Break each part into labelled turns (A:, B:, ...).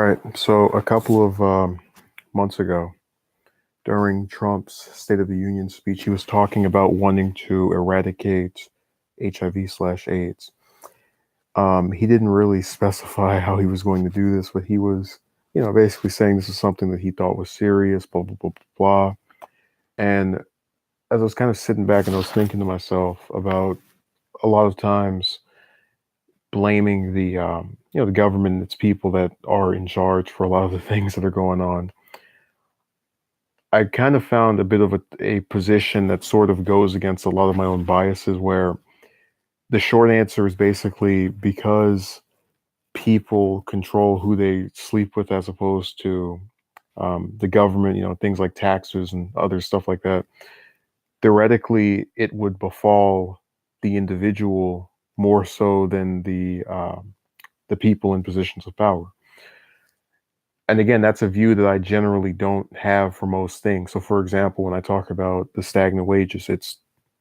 A: right. So a couple of months ago, during Trump's State of the Union speech, he was talking about wanting to eradicate HIV/AIDS. He didn't really specify how he was going to do this, but he was, basically saying this is something that he thought was serious, blah, blah, blah, blah, blah. And as I was kind of sitting back and I was thinking to myself about a lot of times blaming the government and its people that are in charge for a lot of the things that are going on. I kind of found a bit of a position that sort of goes against a lot of my own biases, where the short answer is basically because people control who they sleep with as opposed to the government, things like taxes and other stuff like that. Theoretically, it would befall the individual more so than the people in positions of power. And again, that's a view that I generally don't have for most things. So, for example, when I talk about the stagnant wages, it's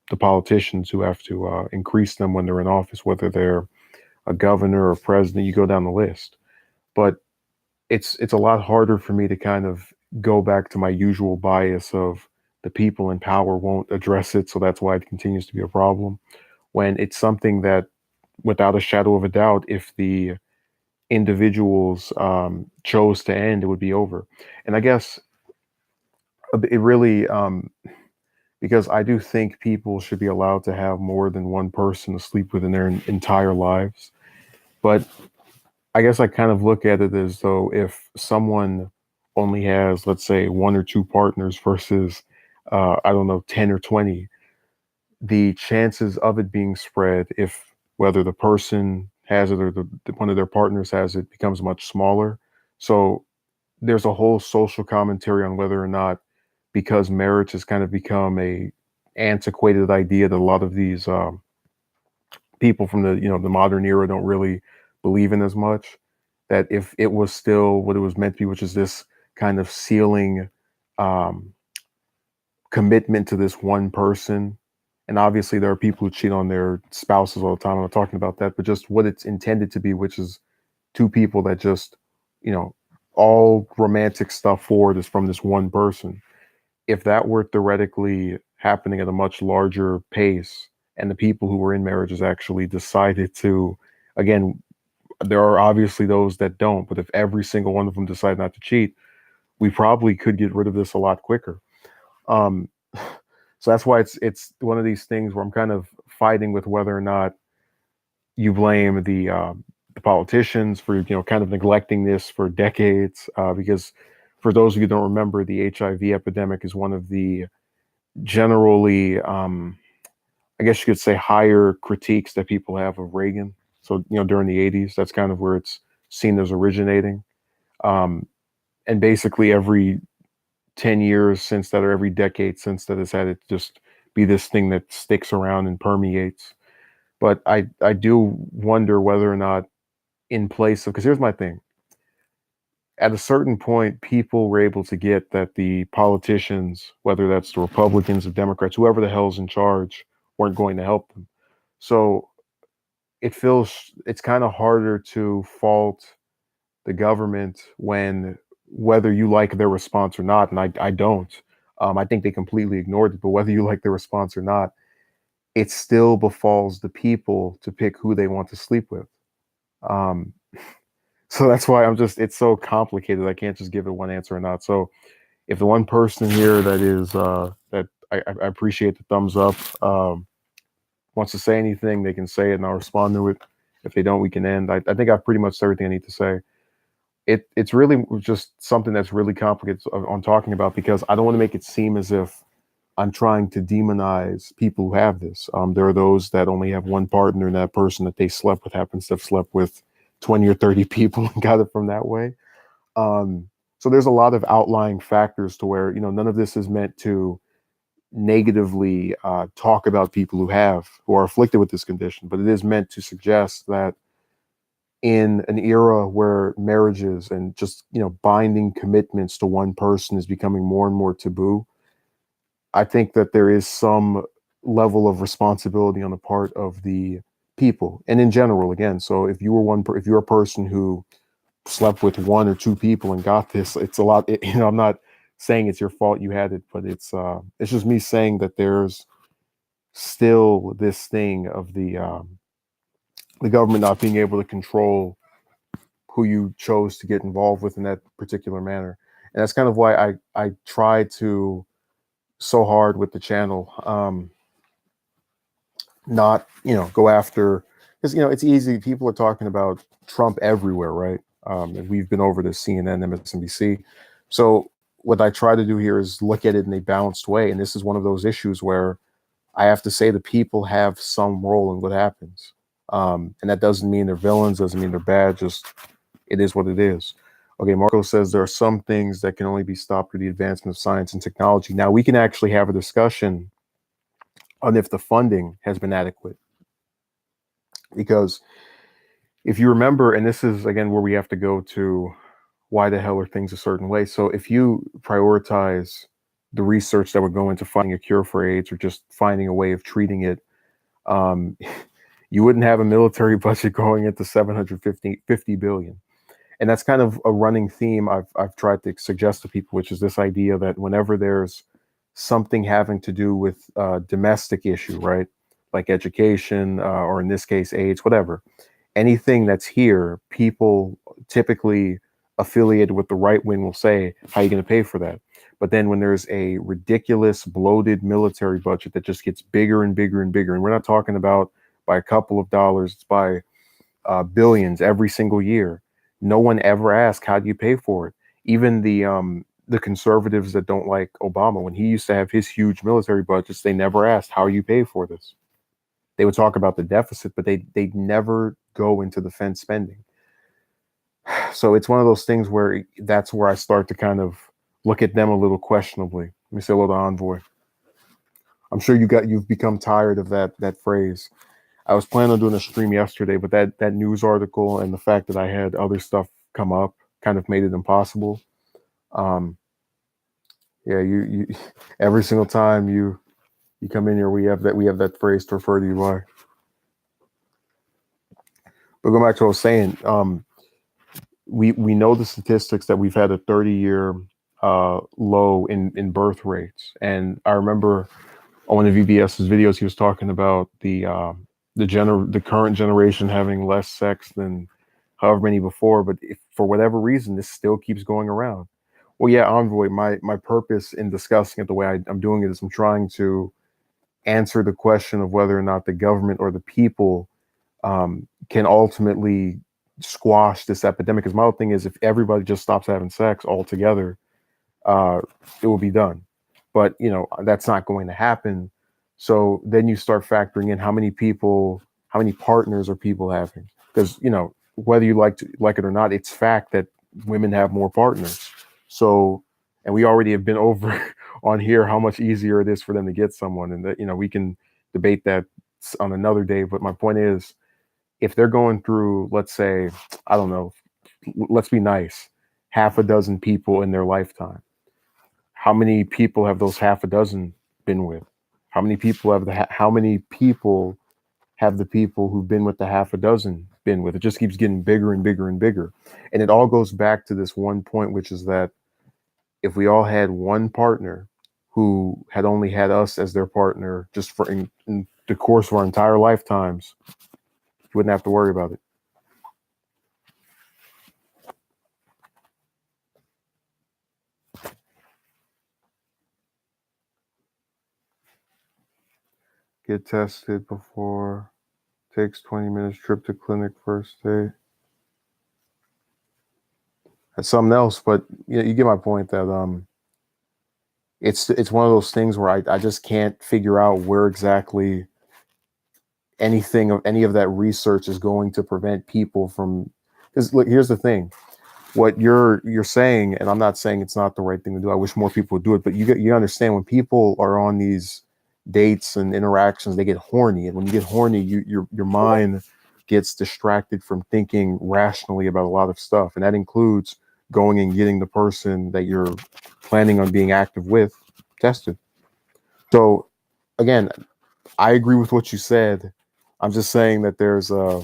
A: the politicians who have to increase them when they're in office, whether they're a governor or president. You go down the list, but it's a lot harder for me to kind of go back to my usual bias of the people in power won't address it, so that's why it continues to be a problem. When it's something that, without a shadow of a doubt, if the individuals chose to end, it would be over. And I guess it really, because I do think people should be allowed to have more than one person to sleep with in their entire lives. But I guess I kind of look at it as though if someone only has, let's say, one or two partners versus, I don't know, 10 or 20, the chances of it being spread, if whether the person has it or one of their partners has it, becomes much smaller. So there's a whole social commentary on whether or not, because marriage has kind of become a antiquated idea that a lot of these people from the modern era don't really believe in as much, that if it was still what it was meant to be, which is this kind of ceiling um, commitment to this one person. And obviously, there are people who cheat on their spouses all the time. I'm not talking about that, but just what it's intended to be, which is two people that just, you know, all romantic stuff forward is from this one person. If that were theoretically happening at a much larger pace, and the people who were in marriages actually decided to, again, there are obviously those that don't, but if every single one of them decide not to cheat, we probably could get rid of this a lot quicker. Um, so that's why it's one of these things where I'm kind of fighting with whether or not you blame the politicians for kind of neglecting this for decades. Because for those of you who don't remember, the HIV epidemic is one of the generally, I guess you could say, higher critiques that people have of Reagan. So during the '80s, that's kind of where it's seen as originating. Um, and basically every 10 years since that, or every decade since that, has had it just be this thing that sticks around and permeates. But I do wonder whether or not, in place of, because here's my thing, at a certain point, people were able to get that the politicians, whether that's the Republicans or Democrats, whoever the hell's in charge, weren't going to help them. So it's kind of harder to fault the government when, whether you like their response or not, and I don't. I think they completely ignored it, but whether you like their response or not, it still befalls the people to pick who they want to sleep with. Um, so that's why it's so complicated. I can't just give it one answer or not. So if the one person here that is, that I appreciate the thumbs up, wants to say anything, they can say it and I'll respond to it. If they don't, we can end. I think I've pretty much said everything I need to say. It's really just something that's really complicated on talking about, because I don't want to make it seem as if I'm trying to demonize people who have this. There are those that only have one partner, and that person that they slept with happens to have slept with 20 or 30 people and got it from that way. So there's a lot of outlying factors to where, none of this is meant to negatively talk about people who are afflicted with this condition, but it is meant to suggest that in an era where marriages and just binding commitments to one person is becoming more and more taboo, I think that there is some level of responsibility on the part of the people and in general. Again, so if you're a person who slept with one or two people and got this. It's a lot. I'm not saying it's your fault you had it, but it's just me saying that there's still this thing of the government not being able to control who you chose to get involved with in that particular manner. And that's kind of why I try to so hard with the channel, not go after, because it's easy. People are talking about Trump everywhere, right? And we've been over to CNN, MSNBC. So what I try to do here is look at it in a balanced way, and this is one of those issues where I have to say the people have some role in what happens, and that doesn't mean they're villains, doesn't mean they're bad. Just it is what it is. Okay, Marco says there are some things that can only be stopped through the advancement of science and technology. Now we can actually have a discussion on if the funding has been adequate. Because if you remember, and this is again where we have to go to why the hell are things a certain way. So if you prioritize the research that would go into finding a cure for AIDS or just finding a way of treating it, you wouldn't have a military budget going into 750 billion. And that's kind of a running theme I've tried to suggest to people, which is this idea that whenever there's something having to do with domestic issue, right, like education, or in this case AIDS, whatever, anything that's here, people typically affiliated with the right wing will say, how are you going to pay for that? But then when there's a ridiculous bloated military budget that just gets bigger and bigger and bigger, and we're not talking about by a couple of dollars, it's by billions every single year. No one ever asked, how do you pay for it? Even the conservatives that don't like Obama, when he used to have his huge military budgets, they never asked, how you pay for this? They would talk about the deficit, but they'd never go into defense spending. So it's one of those things where that's where I start to kind of look at them a little questionably. Let me say hello to Envoy. I'm sure you've become tired of that phrase. I was planning on doing a stream yesterday, but that news article and the fact that I had other stuff come up kind of made it impossible. Yeah, you every single time you come in here, we have that phrase to refer to you by. But going back to what I was saying, we know the statistics that we've had a 30-year low in birth rates, and I remember on one of VBS's videos he was talking about the current generation having less sex than however many before, but if for whatever reason this still keeps going around. Well, yeah, Envoy, my purpose in discussing it the way I'm doing it is I'm trying to answer the question of whether or not the government or the people can ultimately squash this epidemic. Because my whole thing is, if everybody just stops having sex altogether, it will be done. But that's not going to happen. So then you start factoring in how many partners are people having? Because whether you like it or not, it's fact that women have more partners. So, and we already have been over on here how much easier it is for them to get someone, and that we can debate that on another day. But my point is, if they're going through, let's say, I don't know, let's be nice, half a dozen people in their lifetime, how many people have those half a dozen been with? How many people have the people who've been with the half a dozen been with? It just keeps getting bigger and bigger and bigger. And it all goes back to this one point, which is that if we all had one partner who had only had us as their partner just for in the course of our entire lifetimes, you wouldn't have to worry about it. Get tested before, takes 20 minutes, trip to clinic first day. That's something else, but you get my point that it's one of those things where I just can't figure out where exactly any of that research is going to prevent people from. Because look, here's the thing: what you're saying, and I'm not saying it's not the right thing to do. I wish more people would do it, but you understand when people are on these dates and interactions, they get horny, and when you get horny, your mind gets distracted from thinking rationally about a lot of stuff, and that includes going and getting the person that you're planning on being active with tested. So again, I agree with what you said. I'm just saying that there's a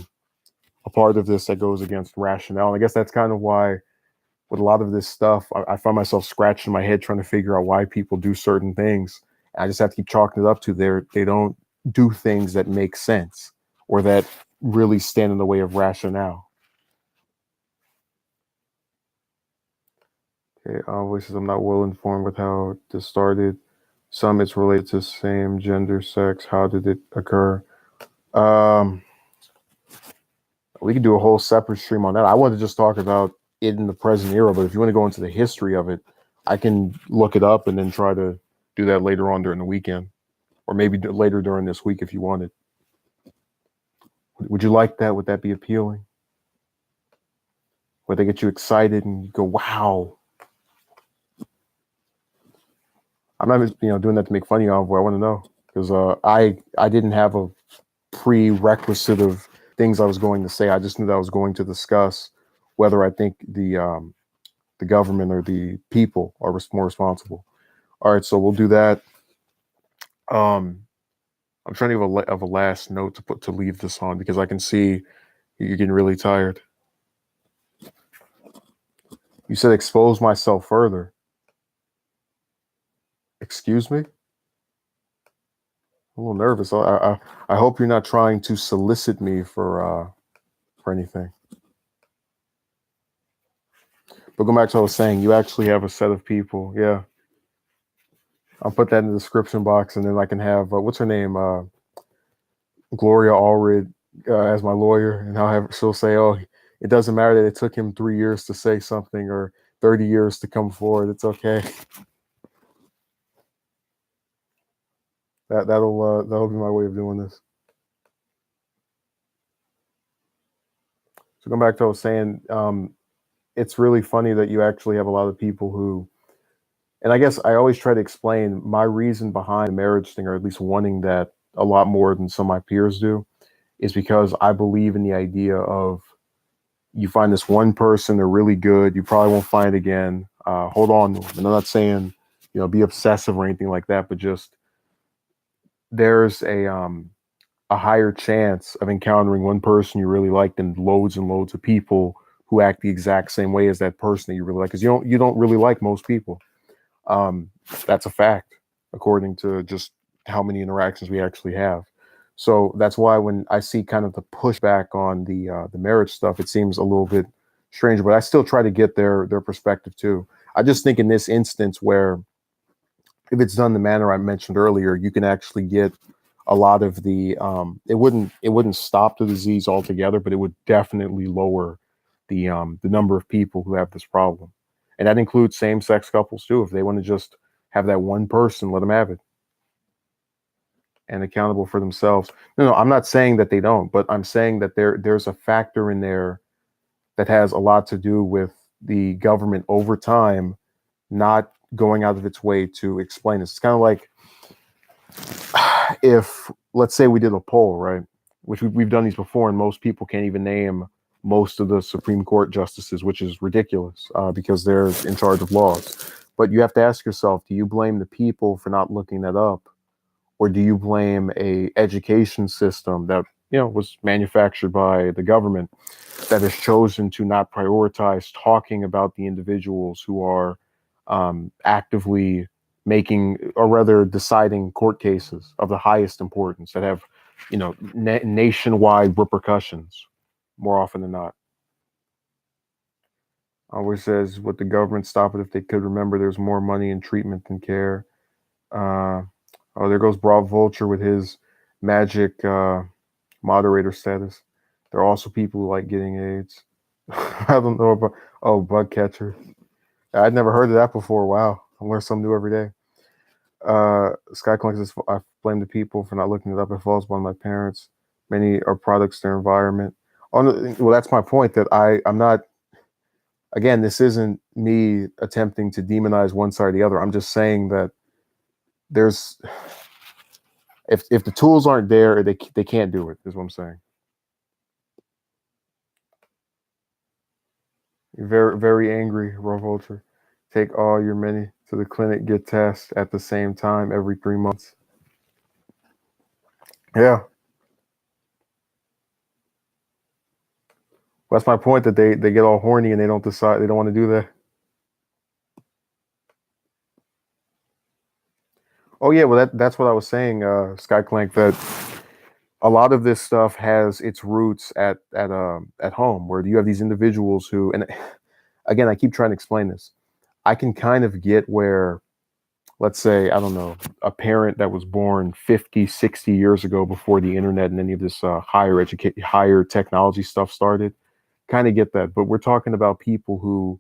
A: part of this that goes against rationale. And I guess that's kind of why with a lot of this stuff, I find myself scratching my head trying to figure out why people do certain things. I just have to keep chalking it up to they don't do things that make sense or that really stand in the way of rationale. Okay, voices. I'm not well informed with how this started. Some it's related to same gender, sex. How did it occur? Um, we could do a whole separate stream on that. I wanted to just talk about it in the present era, but if you want to go into the history of it, I can look it up and then try to do that later on during the weekend, or maybe later during this week if you wanted. Would you like that? Would that be appealing? Would they get you excited and you go, "Wow"? I'm not, doing that to make fun of you, Envoy. I want to know because I didn't have a prerequisite of things I was going to say. I just knew that I was going to discuss whether I think the government or the people are more responsible. All right, so we'll do that. I'm trying to have a last note to leave this on because I can see you're getting really tired. You said expose myself further. Excuse me? I'm a little nervous. I hope you're not trying to solicit me for anything. But going back to what I was saying, you actually have a set of people. Yeah. I'll put that in the description box and then I can have, what's her name? Gloria Allred as my lawyer. And she'll say, oh, it doesn't matter that it took him 3 years to say something or 30 years to come forward. It's okay. That'll be my way of doing this. So going back to what I was saying, it's really funny that you actually have a lot of people who, and I guess I always try to explain my reason behind the marriage thing, or at least wanting that a lot more than some of my peers do, is because I believe in the idea of you find this one person, they're really good, you probably won't find again. Hold on to them. And I'm not saying, be obsessive or anything like that, but just there's a higher chance of encountering one person you really like than loads and loads of people who act the exact same way as that person that you really like. Because you don't really like most people. That's a fact, according to just how many interactions we actually have. So that's why when I see kind of the pushback on the marriage stuff, it seems a little bit strange. But I still try to get their perspective too. I just think in this instance where if it's done the manner I mentioned earlier, you can actually get a lot of the it wouldn't stop the disease altogether, but it would definitely lower the number of people who have this problem. And that includes same-sex couples too. If they want to just have that one person, let them have it and accountable for themselves. No, I'm not saying that they don't, but I'm saying that there's a factor in there that has a lot to do with the government over time not going out of its way to explain this. It's kind of like if, let's say we did a poll, right? Which we've done these before, and most people can't even name most of the Supreme Court justices, which is ridiculous because they're in charge of laws. But you have to ask yourself, do you blame the people for not looking that up? Or do you blame a education system that was manufactured by the government that has chosen to not prioritize talking about the individuals who are actively making, or rather deciding, court cases of the highest importance that have nationwide repercussions more often than not? Always says, would the government stop it if they could? Remember, there's more money in treatment than care. uh Oh, there goes Broad Vulture with his magic moderator status. There are also people who like getting AIDS. I don't know about, oh, bug catcher. I'd never heard of that before. Wow. I learn something new every day. Sky Clunk says, I blame the people for not looking it up. It falls upon my parents. Many are products of their environment. Well, that's my point, that I'm not, again, this isn't me attempting to demonize one side or the other. I'm just saying that there's, if the tools aren't there, they can't do it, is what I'm saying. You're very, very angry, Raw Vulture. Take all your many to the clinic, get tests at the same time every 3 months. Yeah. That's my point, that they get all horny and they don't decide, they don't want to do that. Oh yeah, well that's what I was saying, Skyclank, that a lot of this stuff has its roots at home, where you have these individuals who, and again, I keep trying to explain this. I can kind of get where, let's say, I don't know, a parent that was born 50, 60 years ago, before the internet and any of this higher technology stuff started, kind of get that. But we're talking about people who,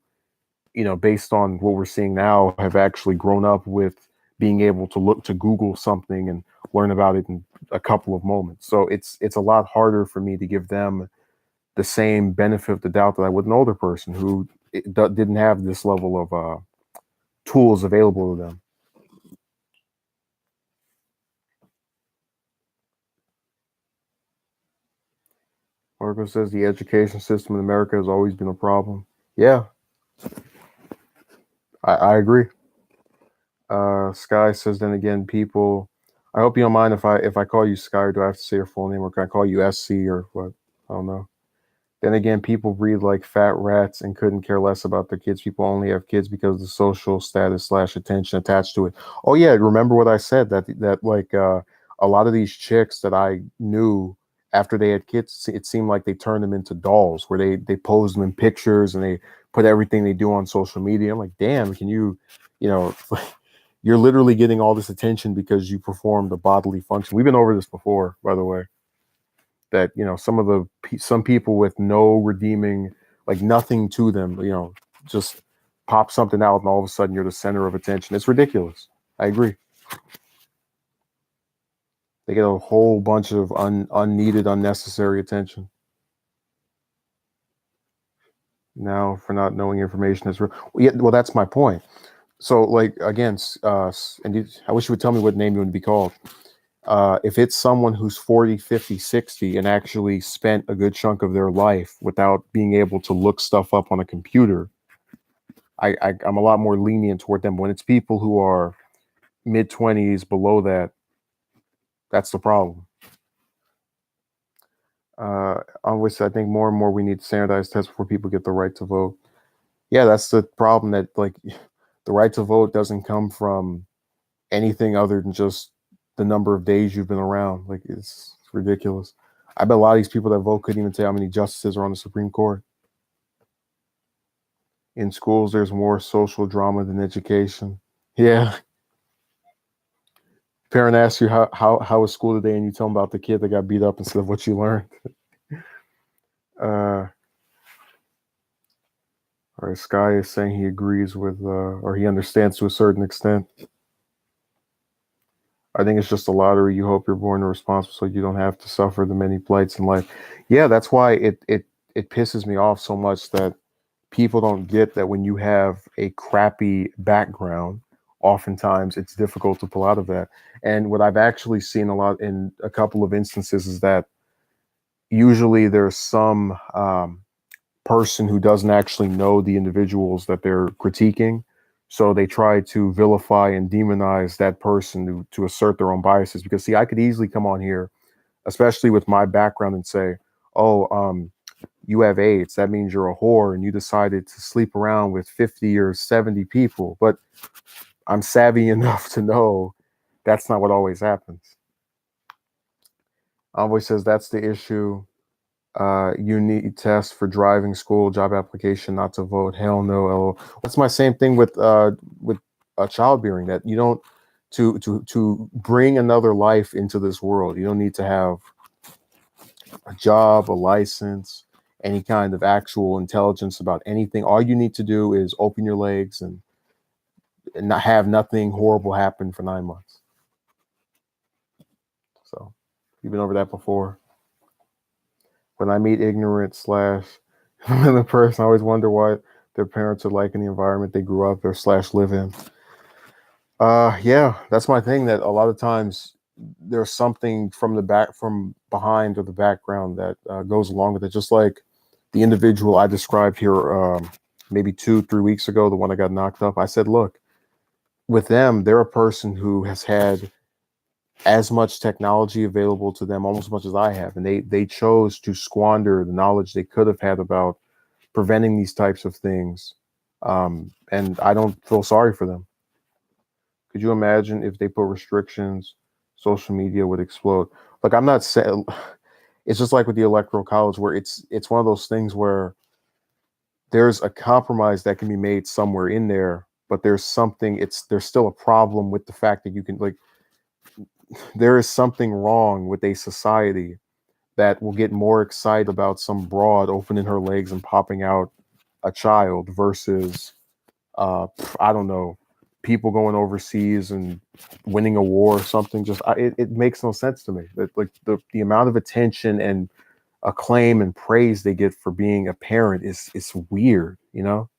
A: based on what we're seeing now, have actually grown up with being able to look to Google something and learn about it in a couple of moments. So it's a lot harder for me to give them the same benefit of the doubt that I would an older person who didn't have this level of tools available to them. Marco says the education system in America has always been a problem. Yeah, I agree. Sky says, then again, people. I hope you don't mind if I call you Sky, or do I have to say your full name, or can I call you SC or what? I don't know. Then again, people breed like fat rats and couldn't care less about their kids. People only have kids because of the social status / attention attached to it. Oh yeah, remember what I said, that like a lot of these chicks that I knew, after they had kids, it seemed like they turned them into dolls, where they posed them in pictures and they put everything they do on social media. I'm like, damn, can you know, you're literally getting all this attention because you performed a bodily function. We've been over this before, by the way, that some people with no redeeming, like nothing to them, just pop something out and all of a sudden you're the center of attention. It's ridiculous. I agree. They get a whole bunch of unneeded, unnecessary attention. Now, for not knowing information is real. Well, yeah, well, that's my point. So, like, again, I wish you would tell me what name you want to be called. If it's someone who's 40, 50, 60 and actually spent a good chunk of their life without being able to look stuff up on a computer, I'm a lot more lenient toward them. When it's people who are mid 20s below that, that's the problem. On which I think more and more we need standardized tests before people get the right to vote. Yeah, that's the problem, that like the right to vote doesn't come from anything other than just the number of days you've been around. Like it's ridiculous. I bet a lot of these people that vote couldn't even tell how many justices are on the Supreme Court. In schools, there's more social drama than education. Yeah. Parent asks you how was school today, and you tell them about the kid that got beat up instead of what you learned. All right, Sky is saying he agrees with, or he understands to a certain extent. I think it's just a lottery. You hope you're born irresponsible so you don't have to suffer the many plights in life. Yeah, that's why it pisses me off so much that people don't get that when you have a crappy background, oftentimes it's difficult to pull out of that. And what I've actually seen a lot in a couple of instances is that usually there's some person who doesn't actually know the individuals that they're critiquing. So they try to vilify and demonize that person to assert their own biases. Because see, I could easily come on here, especially with my background, and say, oh, you have AIDS, that means you're a whore and you decided to sleep around with 50 or 70 people. But I'm savvy enough to know that's not what always happens. Envoy says that's the issue. You need tests for driving school, job application, not to vote. Hell no. LOL. That's my same thing with childbearing, that you don't, to bring another life into this world, you don't need to have a job, a license, any kind of actual intelligence about anything. All you need to do is open your legs and not have nothing horrible happen for 9 months. So you've been over that before. When I meet ignorant / the person, I always wonder why their parents are like in the environment they grew up or / live in. Yeah, that's my thing, that a lot of times there's something from behind or the background that goes along with it. Just like the individual I described here maybe 2-3 weeks ago, the one that got knocked up. I said, look, with them, they're a person who has had as much technology available to them, almost as much as I have, and they chose to squander the knowledge they could have had about preventing these types of things. And I don't feel sorry for them. Could you imagine if they put restrictions, social media would explode? Like, I'm not saying, it's just like with the electoral college, where it's one of those things where there's a compromise that can be made somewhere in there, but there's still a problem with the fact that you can, like, there is something wrong with a society that will get more excited about some broad opening her legs and popping out a child versus I don't know, people going overseas and winning a war or something. Just it makes no sense to me that, like, the amount of attention and acclaim and praise they get for being a parent is weird, you know.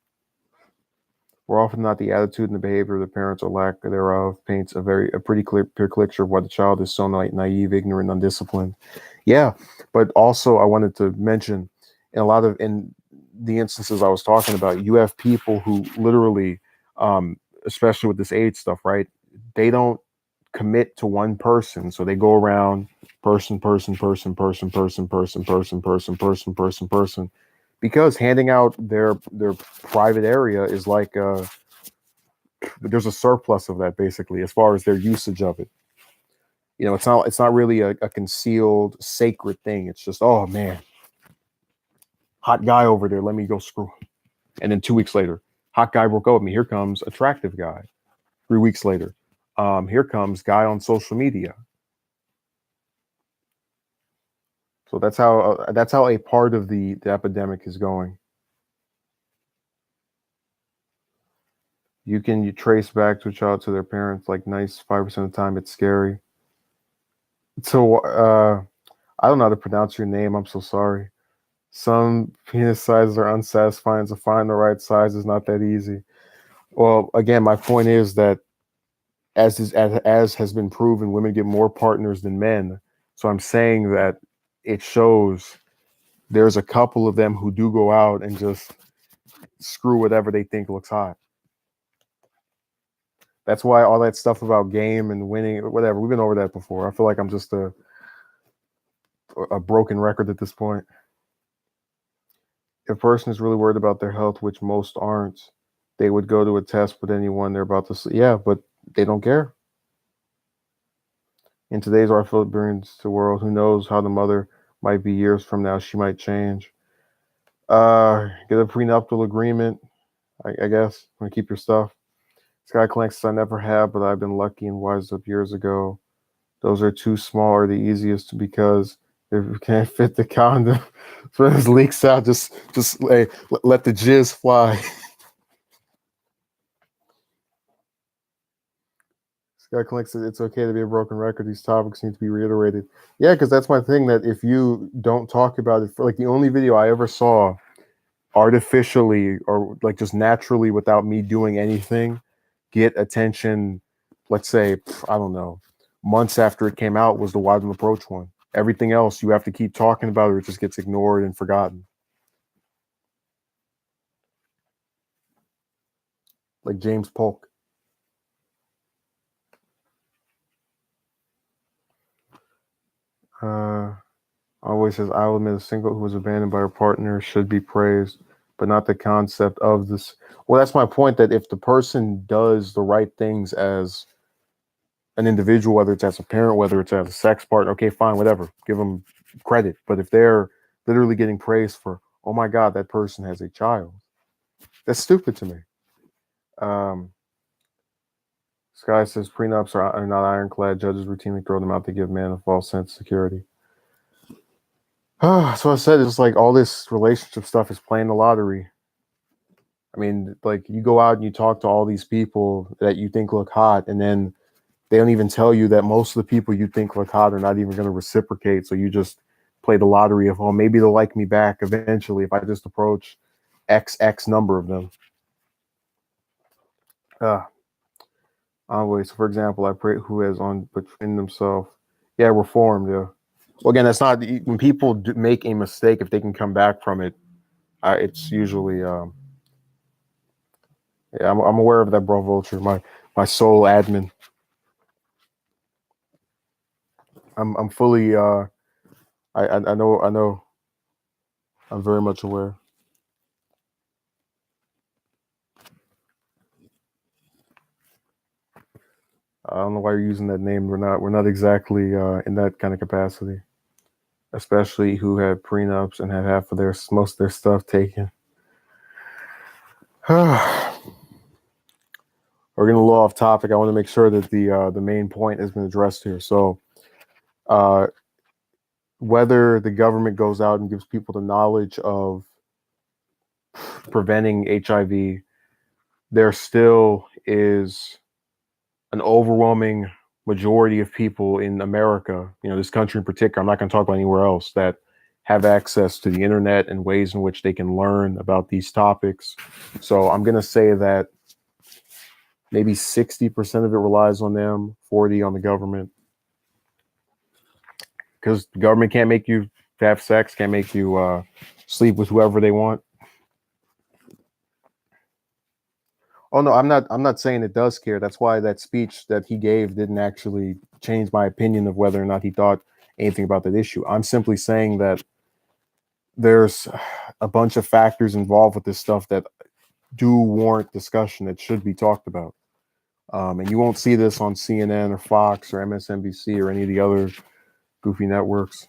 A: We're often not the attitude and the behavior of the parents or lack thereof paints a pretty clear picture of why the child is so naive, ignorant, undisciplined. Yeah, but also I wanted to mention, in the instances I was talking about, you have people who literally, um, especially with this AIDS stuff, right? They don't commit to one person, so they go around person, person, person, person, person, person, person, person, person, person, person, because handing out their private area is like there's a surplus of that, basically, as far as their usage of it. You know, it's not really a concealed sacred thing. It's just, oh man, hot guy over there, let me go screw him. And then 2 weeks later, hot guy broke up with me, here comes attractive guy. 3 weeks later, here comes guy on social media. So that's how a part of the epidemic is going. You trace back to a child to their parents like 95% of the time. It's scary. So I don't know how to pronounce your name. I'm so sorry. Some penis sizes are unsatisfying, so find the right size is not that easy. Well, again, my point is that as has been proven, women get more partners than men. So I'm saying that it shows there's a couple of them who do go out and just screw whatever they think looks hot. That's why all that stuff about game and winning, whatever, we've been over that before. I feel like I'm just a broken record at this point. If a person is really worried about their health, which most aren't, they would go to a test with anyone they're about to see. Yeah, but they don't care. In today's artificial brings to world, who knows how the mother might be years from now. She might change. Get a prenuptial agreement, I guess. Want to keep your stuff. Sky Clanks I never have, but I've been lucky and wised up years ago. Those are too small or the easiest because if you can't fit the condom, so it leaks out, just hey, let the jizz fly. Sky Clink says it's okay to be a broken record. These topics need to be reiterated. Yeah, because that's my thing. That if you don't talk about it, for like the only video I ever saw artificially or like just naturally without me doing anything get attention, let's say, I don't know, months after it came out was the Widen Approach one. Everything else you have to keep talking about or it just gets ignored and forgotten. Like James Polk. Always says, I will admit a single who was abandoned by her partner should be praised, but not the concept of this. Well, that's my point, that if the person does the right things as an individual, whether it's as a parent, whether it's as a sex partner, okay, fine, whatever, give them credit. But if they're literally getting praised for, oh my God, that person has a child, that's stupid to me. Um, Sky says prenups are not ironclad. Judges routinely throw them out to give men a false sense of security. So I said, it's like all this relationship stuff is playing the lottery. I mean, like you go out and you talk to all these people that you think look hot, and then they don't even tell you that most of the people you think look hot are not even going to reciprocate. So you just play the lottery of, oh, maybe they'll like me back eventually if I just approach X number of them. Always, for example, I pray who has on between themselves. Yeah, reformed. Yeah. Well, again, that's not when people make a mistake. If they can come back from it, it's usually yeah. I'm aware of that, bro. Vulture, my sole admin. I'm fully I know I'm very much aware. I don't know why you're using that name. We're not exactly in that kind of capacity, especially who had prenups and had half of their most of their stuff taken. We're getting a little off topic. I want to make sure that the main point has been addressed here. So, uh, whether the government goes out and gives people the knowledge of preventing HIV, there still is an overwhelming majority of people in America, this country in particular, I'm not going to talk about anywhere else, that have access to the internet and ways in which they can learn about these topics. So I'm going to say that maybe 60% of it relies on them, 40 on the government, because the government can't make you have sex, can't make you sleep with whoever they want. Oh no, I'm not saying it does care. That's why that speech that he gave didn't actually change my opinion of whether or not he thought anything about that issue. I'm simply saying that there's a bunch of factors involved with this stuff that do warrant discussion, that should be talked about. And you won't see this on CNN or Fox or MSNBC or any of the other goofy networks.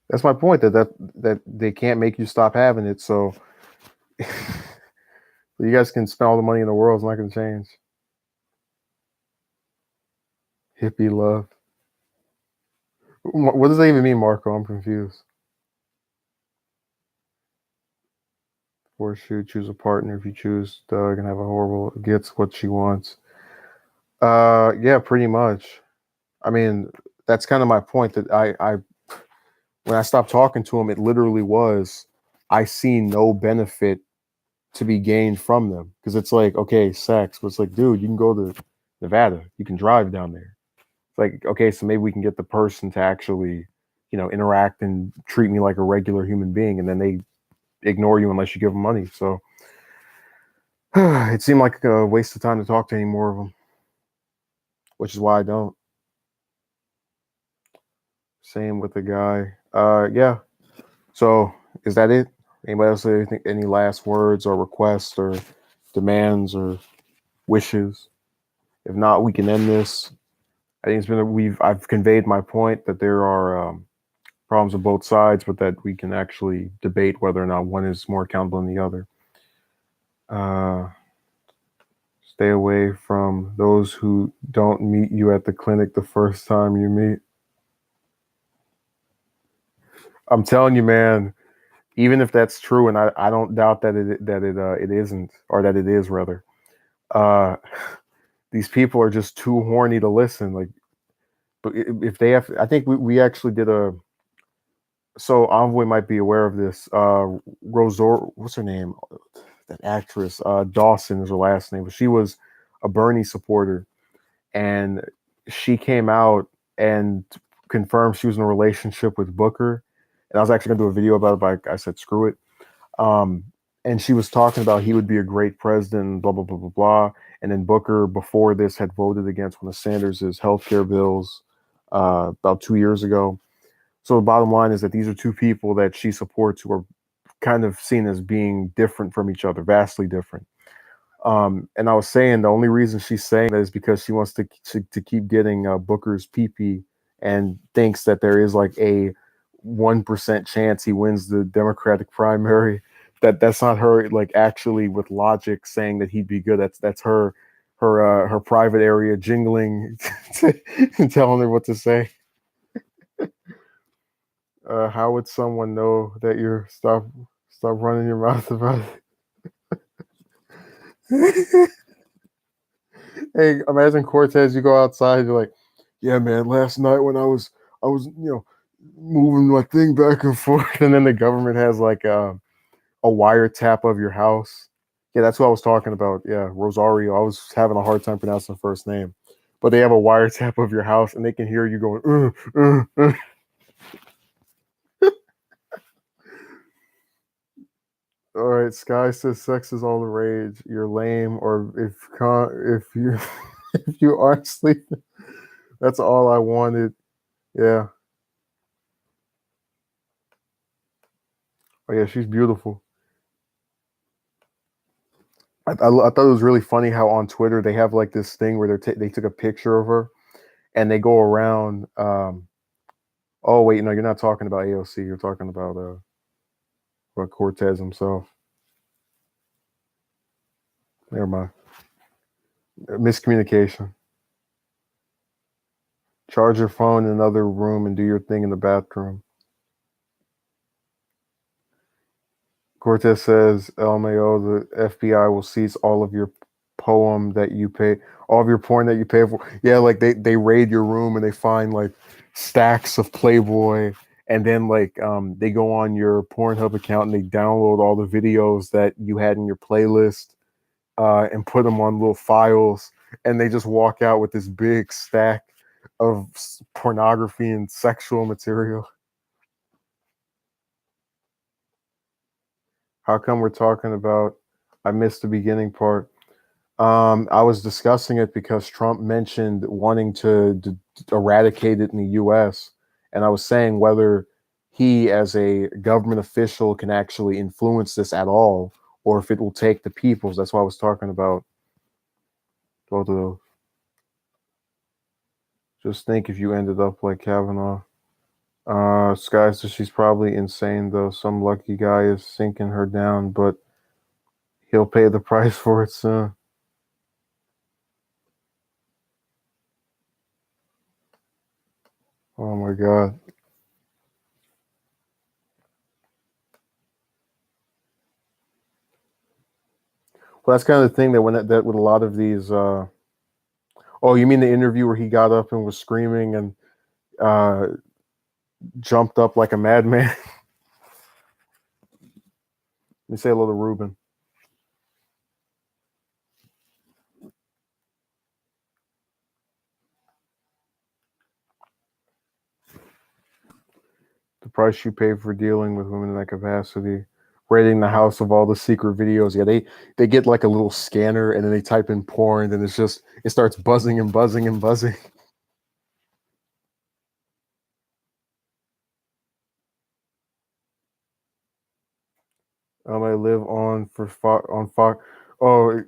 A: That's my point, that they can't make you stop having it. So you guys can spend all the money in the world, it's not going to change. Hippie love. What does that even mean, Marco? I'm confused. Horseshoe, choose a partner. If you choose Doug and have a horrible, gets what she wants. Yeah, pretty much. I mean, that's kind of my point. That I when I stopped talking to him, it literally was, I see no benefit to be gained from them, because it's like, okay, sex, but it's like, dude, you can go to Nevada, you can drive down there. It's like, okay, so maybe we can get the person to actually, interact and treat me like a regular human being, and then they ignore you unless you give them money. So it seemed like a waste of time to talk to any more of them, which is why I don't. Same with the guy. Yeah. So is that it? Anybody else have anything, any last words or requests or demands or wishes? If not, we can end this. I think I've conveyed my point that there are problems on both sides, but that we can actually debate whether or not one is more accountable than the other. Uh, Stay away from those who don't meet you at the clinic the first time you meet. I'm telling you, man. Even if that's true, and I don't doubt it isn't, or that it is rather. Uh, these people are just too horny to listen. Like, but if they have, I think we actually did a. So Envoy might be aware of this. Rosor, what's her name? That actress, Dawson is her last name, but she was a Bernie supporter, and she came out and confirmed she was in a relationship with Booker. And I was actually gonna do a video about it, but I said screw it. Um, and she was talking about he would be a great president, blah blah blah blah blah. And then Booker, before this, had voted against one of Sanders's healthcare bills about 2 years ago. So the bottom line is that these are two people that she supports who are kind of seen as being different from each other, vastly different. And I was saying the only reason she's saying that is because she wants to keep getting Booker's PP, and thinks that there is like a 1% chance he wins the Democratic primary. That's not her, like, actually with logic saying that he'd be good. That's her private area jingling and telling her what to say. How would someone know that you're stop running your mouth about it? Hey, imagine Cortez. You go outside. You're like, yeah, man. Last night when I was moving my thing back and forth, and then the government has like a wiretap of your house. Yeah, that's what I was talking about. Yeah, Rosario. I was having a hard time pronouncing the first name, but they have a wiretap of your house, and they can hear you going. All right, Sky says sex is all the rage. You're lame, or if you if you aren't sleeping, that's all I wanted. Yeah. Oh yeah, she's beautiful. I thought it was really funny how on Twitter they have like this thing where they took a picture of her and they go around. Oh wait, no, you're not talking about AOC. You're talking about Cortez himself. Never mind. Miscommunication. Charge your phone in another room and do your thing in the bathroom. Cortez says, LMAO, the FBI will seize all of your poem that you pay, all of your porn that you pay for. Yeah, like they raid your room and they find like stacks of Playboy, and then like they go on your Pornhub account and they download all the videos that you had in your playlist and put them on little files, and they just walk out with this big stack of pornography and sexual material. How come we're talking about? I missed the beginning part. I was discussing it because Trump mentioned wanting to eradicate it in the U.S., and I was saying whether he, as a government official, can actually influence this at all, or if it will take the peoples. That's why I was talking about both of those. Just think if you ended up like Kavanaugh. Sky says she's probably insane though. Some lucky guy is sinking her down, but he'll pay the price for it soon. Oh my God. Well, that's kind of the thing that that with a lot of these. Oh, you mean the interview where he got up and was screaming and uh, jumped up like a madman? Let me say hello to Ruben. The price you pay for dealing with women in that capacity, raiding the house of all the secret videos. Yeah, they get like a little scanner and then they type in porn and it starts buzzing and buzzing and buzzing. I live on for on Fox. Oh,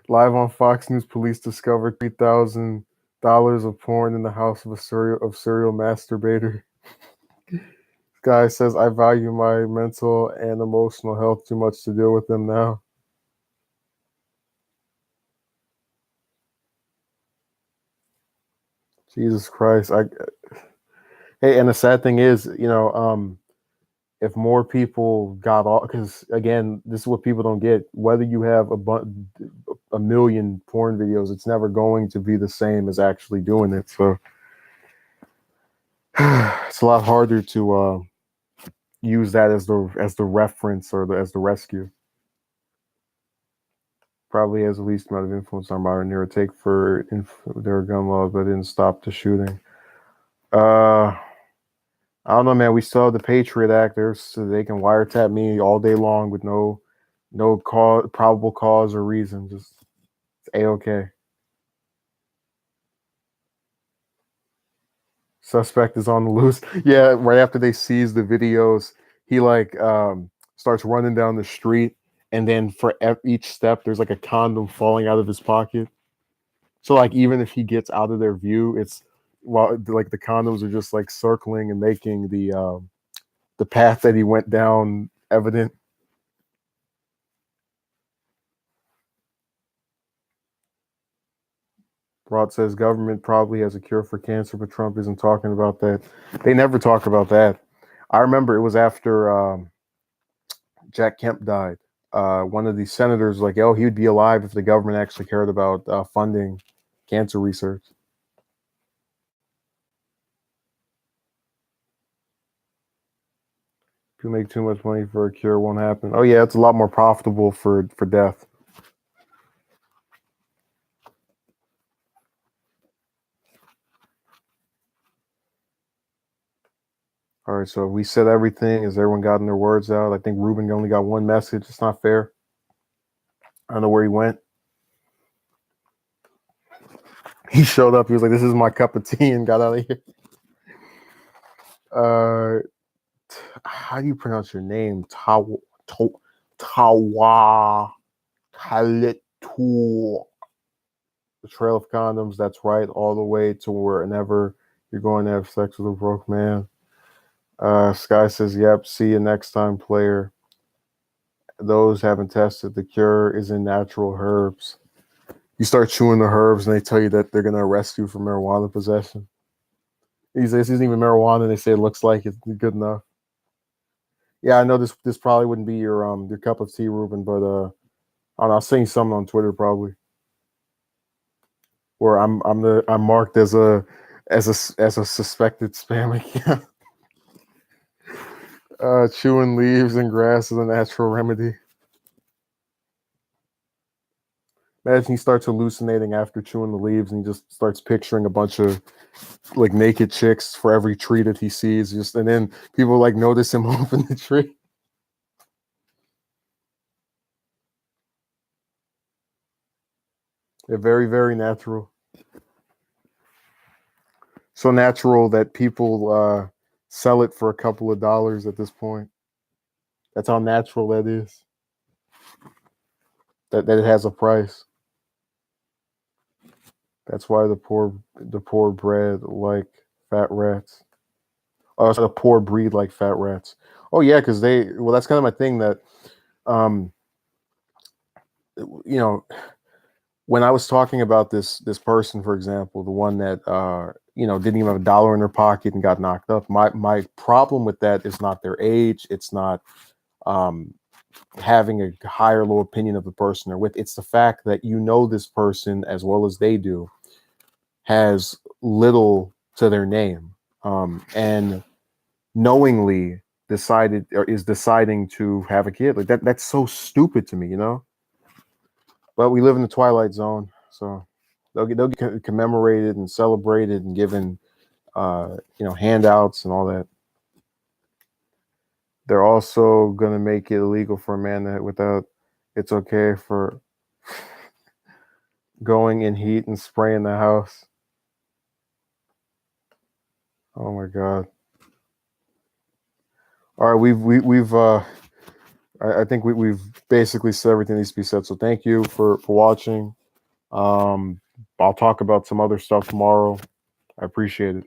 A: live on Fox News. Police discovered $3,000 of porn in the house of a serial masturbator. Guy says, I value my mental and emotional health too much to deal with them now. Jesus Christ. Hey, and the sad thing is, if more people got off, because again, this is what people don't get. Whether you have a million porn videos, it's never going to be the same as actually doing it. So it's a lot harder to use that as the reference or as the rescue. Probably has the least amount of influence on modern era. Take for their gun laws, but didn't stop the shooting. Uh, I don't know, man. We still have the Patriot Act there, so they can wiretap me all day long with no cause, probable cause or reason. Just it's a-okay. Suspect is on the loose. Yeah, right after they seize the videos, he like starts running down the street, and then for each step, there's like a condom falling out of his pocket. So like even if he gets out of their view, it's while like the condoms are just like circling and making the path that he went down evident. Rod says government probably has a cure for cancer, but Trump isn't talking about that. They never talk about that. I remember it was after Jack Kemp died. One of the senators was like, "Oh, he would be alive if the government actually cared about funding cancer research." If you make too much money for a cure, it won't happen. Oh yeah, it's a lot more profitable for death. All right, so we said everything. Has everyone gotten their words out? I think Ruben only got one message. It's not fair. I don't know where he went. He showed up. He was like, "This is my cup of tea," and got out of here. How do you pronounce your name? Tawa Kaletu. The Trail of Condoms. That's right. All the way to wherever you're going to have sex with a broke man. Sky says, "Yep. See you next time, player. Those haven't tested. The cure is in natural herbs." You start chewing the herbs, and they tell you that they're going to arrest you for marijuana possession. He says this isn't even marijuana. And they say it looks like it's good enough. Yeah, I know this probably wouldn't be your cup of tea, Ruben, but I don't know, I'll send you something on Twitter probably. Where I'm marked as a suspected spam account. Chewing leaves and grass is a natural remedy. Imagine he starts hallucinating after chewing the leaves, and he just starts picturing a bunch of like naked chicks for every tree that he sees. And then people like notice him open the tree. They're very, very natural. So natural that people sell it for a couple of dollars at this point. That's how natural that is. That it has a price. That's why the poor bred like fat rats. Oh, so the poor breed like fat rats. Oh yeah, because that's kind of my thing that um you know, when I was talking about this person, for example, the one that didn't even have a dollar in their pocket and got knocked up. My problem with that is not their age. It's not um having a high or low opinion of the person they're with. It's the fact that this person as well as they do has little to their name, and knowingly decided or is deciding to have a kid like that. That's so stupid to me, But we live in the Twilight Zone, so they'll get commemorated and celebrated and given handouts and all that. They're also gonna make it illegal for a man that without it's okay for going in heat and spraying the house. Oh my god. All right, we've I think we've basically said everything that needs to be said. So thank you for watching. I'll talk about some other stuff tomorrow. I appreciate it.